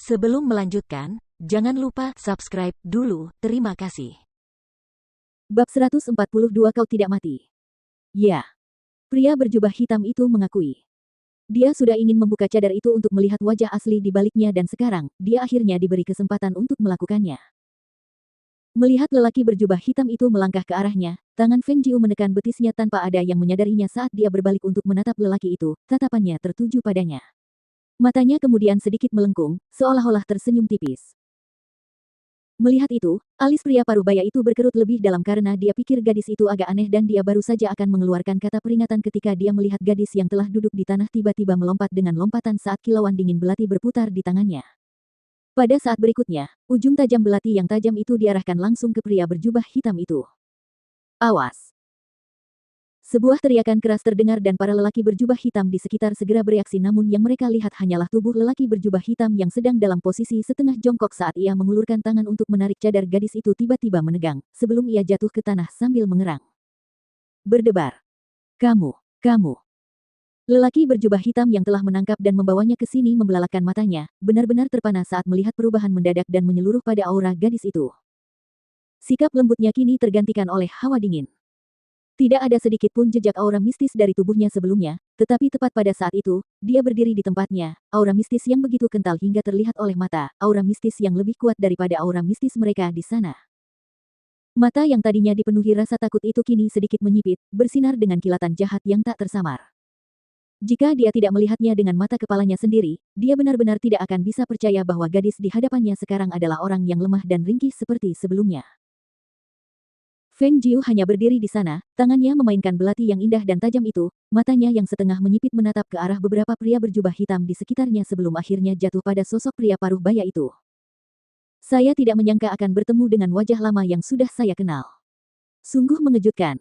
Sebelum melanjutkan, jangan lupa subscribe dulu, terima kasih. Bab 142 Kau tidak mati. Ya. Pria berjubah hitam itu mengakui. Dia sudah ingin membuka cadar itu untuk melihat wajah asli di baliknya dan sekarang, dia akhirnya diberi kesempatan untuk melakukannya. Melihat lelaki berjubah hitam itu melangkah ke arahnya, tangan Feng Jiu menekan betisnya tanpa ada yang menyadarinya saat dia berbalik untuk menatap lelaki itu, tatapannya tertuju padanya. Matanya kemudian sedikit melengkung, seolah-olah tersenyum tipis. Melihat itu, alis pria parubaya itu berkerut lebih dalam karena dia pikir gadis itu agak aneh dan dia baru saja akan mengeluarkan kata peringatan ketika dia melihat gadis yang telah duduk di tanah tiba-tiba melompat dengan lompatan saat kilauan dingin belati berputar di tangannya. Pada saat berikutnya, ujung tajam belati yang tajam itu diarahkan langsung ke pria berjubah hitam itu. Awas! Sebuah teriakan keras terdengar dan para lelaki berjubah hitam di sekitar segera bereaksi namun yang mereka lihat hanyalah tubuh lelaki berjubah hitam yang sedang dalam posisi setengah jongkok saat ia mengulurkan tangan untuk menarik cadar gadis itu tiba-tiba menegang, sebelum ia jatuh ke tanah sambil mengerang. Berdebar. Kamu. Lelaki berjubah hitam yang telah menangkap dan membawanya ke sini membelalakkan matanya, benar-benar terpana saat melihat perubahan mendadak dan menyeluruh pada aura gadis itu. Sikap lembutnya kini tergantikan oleh hawa dingin. Tidak ada sedikit pun jejak aura mistis dari tubuhnya sebelumnya, tetapi tepat pada saat itu, dia berdiri di tempatnya, aura mistis yang begitu kental hingga terlihat oleh mata, aura mistis yang lebih kuat daripada aura mistis mereka di sana. Mata yang tadinya dipenuhi rasa takut itu kini sedikit menyipit, bersinar dengan kilatan jahat yang tak tersamar. Jika dia tidak melihatnya dengan mata kepalanya sendiri, dia benar-benar tidak akan bisa percaya bahwa gadis di hadapannya sekarang adalah orang yang lemah dan ringkih seperti sebelumnya. Feng Jiu hanya berdiri di sana, tangannya memainkan belati yang indah dan tajam itu, matanya yang setengah menyipit menatap ke arah beberapa pria berjubah hitam di sekitarnya sebelum akhirnya jatuh pada sosok pria paruh baya itu. Saya tidak menyangka akan bertemu dengan wajah lama yang sudah saya kenal. Sungguh mengejutkan.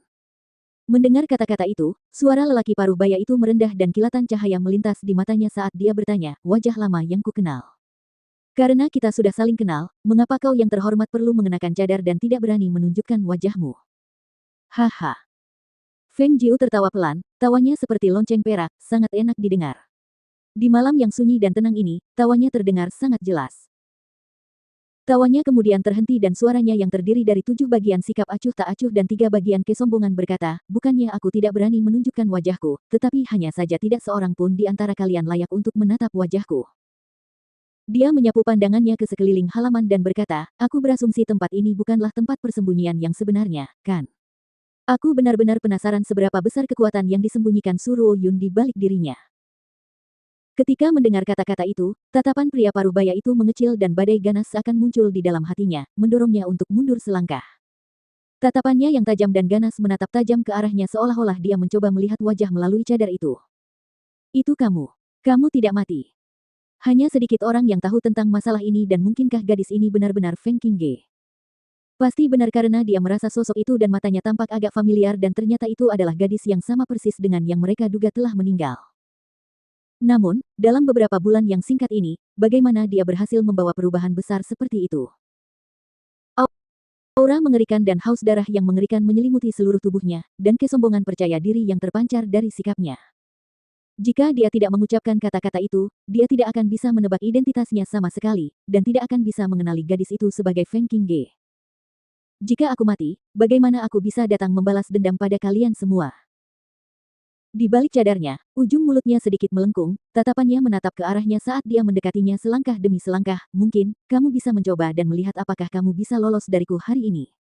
Mendengar kata-kata itu, suara lelaki paruh baya itu merendah dan kilatan cahaya melintas di matanya saat dia bertanya, wajah lama yang ku kenal. Karena kita sudah saling kenal, mengapa kau yang terhormat perlu mengenakan cadar dan tidak berani menunjukkan wajahmu? Haha. Feng Jiu tertawa pelan, tawanya seperti lonceng perak, sangat enak didengar. Di malam yang sunyi dan tenang ini, tawanya terdengar sangat jelas. Tawanya kemudian terhenti dan suaranya yang terdiri dari 7 bagian sikap acuh tak acuh dan 3 bagian kesombongan berkata, bukannya aku tidak berani menunjukkan wajahku, tetapi hanya saja tidak seorang pun di antara kalian layak untuk menatap wajahku. Dia menyapu pandangannya ke sekeliling halaman dan berkata, aku berasumsi tempat ini bukanlah tempat persembunyian yang sebenarnya, kan? Aku benar-benar penasaran seberapa besar kekuatan yang disembunyikan Su Ruoyun di balik dirinya. Ketika mendengar kata-kata itu, tatapan pria parubaya itu mengecil dan badai ganas akan muncul di dalam hatinya, mendorongnya untuk mundur selangkah. Tatapannya yang tajam dan ganas menatap tajam ke arahnya seolah-olah dia mencoba melihat wajah melalui cadar itu. Itu kamu. Kamu tidak mati. Hanya sedikit orang yang tahu tentang masalah ini dan mungkinkah gadis ini benar-benar Feng Qingge? Pasti benar karena dia merasa sosok itu dan matanya tampak agak familiar dan ternyata itu adalah gadis yang sama persis dengan yang mereka duga telah meninggal. Namun, dalam beberapa bulan yang singkat ini, bagaimana dia berhasil membawa perubahan besar seperti itu? Aura mengerikan dan haus darah yang mengerikan menyelimuti seluruh tubuhnya, dan kesombongan percaya diri yang terpancar dari sikapnya. Jika dia tidak mengucapkan kata-kata itu, dia tidak akan bisa menebak identitasnya sama sekali, dan tidak akan bisa mengenali gadis itu sebagai Feng Qingge. Jika aku mati, bagaimana aku bisa datang membalas dendam pada kalian semua? Di balik cadarnya, ujung mulutnya sedikit melengkung, tatapannya menatap ke arahnya saat dia mendekatinya selangkah demi selangkah, mungkin, kamu bisa mencoba dan melihat apakah kamu bisa lolos dariku hari ini.